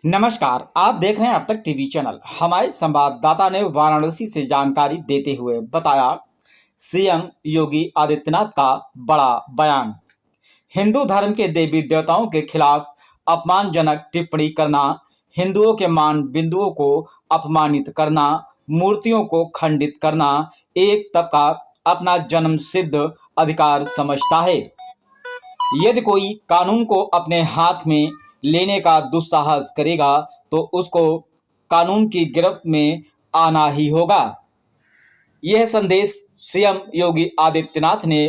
नमस्कार, आप देख रहे हैं अब तक टीवी चैनल। हमारे संवाददाता ने वाराणसी से जानकारी देते हुए बताया, सीएम योगी आदित्यनाथ का बड़ा बयान। हिंदू धर्म के देवी देवताओं के खिलाफ अपमानजनक टिप्पणी करना, हिंदुओं के मान बिंदुओं को अपमानित करना, मूर्तियों को खंडित करना एक तबका अपना जन्म सिद्ध अधिकार समझता है। यदि कोई कानून को अपने हाथ में लेने का दुस्साहस करेगा तो उसको कानून की गिरफ्त में आना ही होगा। यह संदेश सीएम योगी आदित्यनाथ ने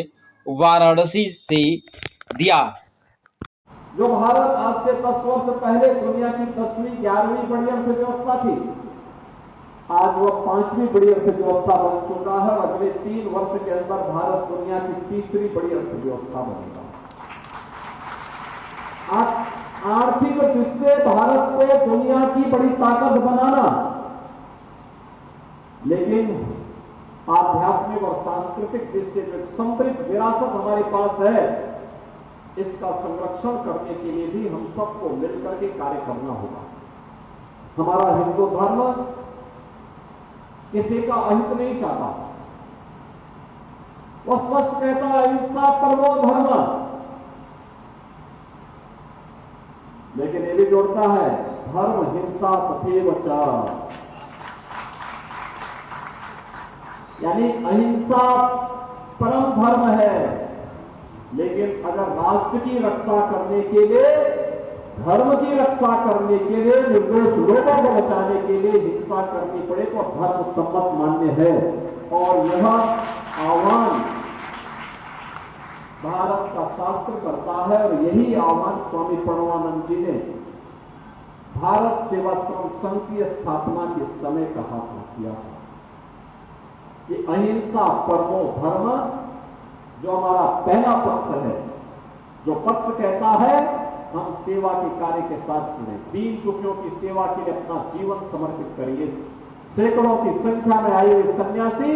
वाराणसी से दिया। जो भारत आज से 10 वर्ष पहले दुनिया की 10वीं 11वीं बड़ी अर्थव्यवस्था थी, आज वह 5वीं बड़ी अर्थव्यवस्था बन चुका है। अगले 3 वर्ष के अंदर भारत दुनिया की 3री बड़ी अर्थव्यवस्था बनेगा। आर्थिक दृष्टि से भारत को दुनिया की बड़ी ताकत बनाना, लेकिन आध्यात्मिक और सांस्कृतिक दृष्टि से जो समृद्ध विरासत हमारे पास है, इसका संरक्षण करने के लिए भी हम सबको मिलकर के कार्य करना होगा। हमारा हिंदू धर्म किसी का अहित नहीं चाहता। वह स्पष्ट कहता है, अहिंसा परमो धर्म, लेकिन ये भी जोड़ता है, धर्म हिंसा तथैव च, यानी अहिंसा परम धर्म है। लेकिन अगर राष्ट्र की रक्षा करने के लिए, धर्म की रक्षा करने के लिए, निर्दोष लोगों को बचाने के लिए हिंसा करनी पड़े तो धर्म सम्मत मान्य है। और यह आह्वान भारत का शास्त्र करता है, और यही आह्वान स्वामी प्रणवानंद जी ने भारत सेवाश्रम संघ की स्थापना के समय कहा था, किया था कि अहिंसा परमो धर्म, जो हमारा पहला पक्ष है, जो पक्ष कहता है हम सेवा के कार्य के साथ जुड़े, दीन दुखियों की सेवा के लिए अपना जीवन समर्पित करिए। सैकड़ों की संख्या में आए हुए सन्यासी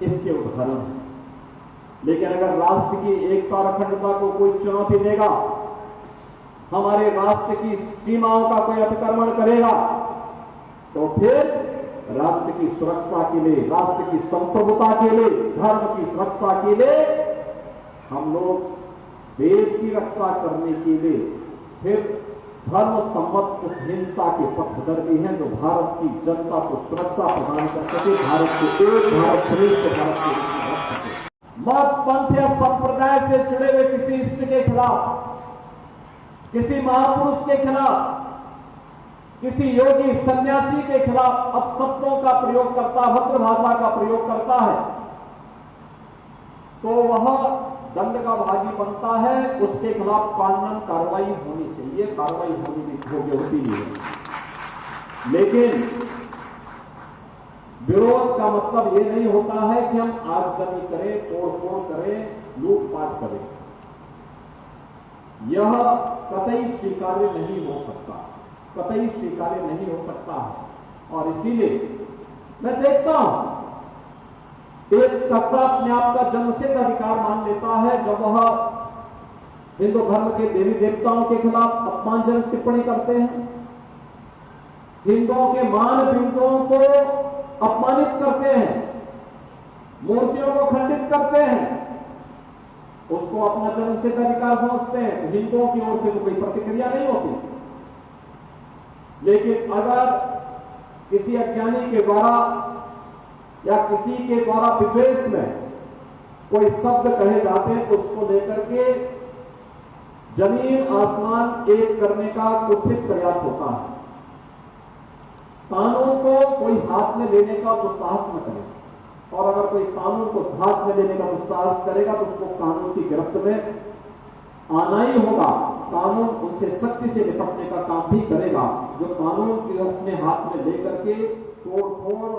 इसके उदाहरण हैं। लेकिन अगर राष्ट्र की एकता और अखंडता को कोई चुनौती देगा, हमारे राष्ट्र की सीमाओं का कोई अतिक्रमण करेगा, तो फिर राष्ट्र की सुरक्षा के लिए, राष्ट्र की संप्रभुता के लिए, धर्म की सुरक्षा के लिए, हम लोग देश की रक्षा करने के लिए फिर धर्म सम्मत उस हिंसा के पक्षधर भी हैं, जो भारत की जनता को सुरक्षा प्रदान कर सके, भारत के एक भारत श्रेष्ठ भारत के रख सके। मत पंथ या संप्रदाय से जुड़े हुए किसी इष्ट के खिलाफ, किसी महापुरुष के खिलाफ, किसी योगी सन्यासी के खिलाफ अपशब्दों का प्रयोग करता, भद्र भाषा का प्रयोग करता है, तो वह दंड का भागी बनता है। उसके खिलाफ कानूनन कार्रवाई होनी चाहिए, कार्रवाई होती है। लेकिन विरोध का मतलब यह नहीं होता है कि हम आगजनी करें, तोड़फोड़ करें, लूटपाट करें। यह कतई स्वीकार्य नहीं हो सकता, कतई स्वीकार्य नहीं हो सकता है। और इसीलिए मैं देखता हूं, एक तबका अपने आप का जन्मसिद्ध अधिकार मान लेता है जब वह हिंदू धर्म के देवी देवताओं के खिलाफ अपमानजनक टिप्पणी करते हैं, हिंदुओं के मान बिंदुओं को अपमानित करते हैं, मूर्तियों को खंडित करते हैं, उसको अपना जन्मसिद्ध अधिकार समझते हैं। तो हिंदुओं की ओर से तो कोई प्रतिक्रिया नहीं होती। लेकिन अगर किसी अज्ञानी के द्वारा या किसी के द्वारा विद्वेष में कोई शब्द कहे जाते हैं, तो उसको लेकर के जमीन आसमान एक करने का कुत्सित प्रयास होता है। कानून को कोई हाथ में लेने का दुस्साहस न करे, और अगर कोई कानून को हाथ में लेने का दुस्साहस करेगा तो उसको कानून की गिरफ्त में आना ही होगा। कानून उनसे सख्ती से निपटने का काम भी करेगा, जो कानून को अपने हाथ में लेकर के तोड़फोड़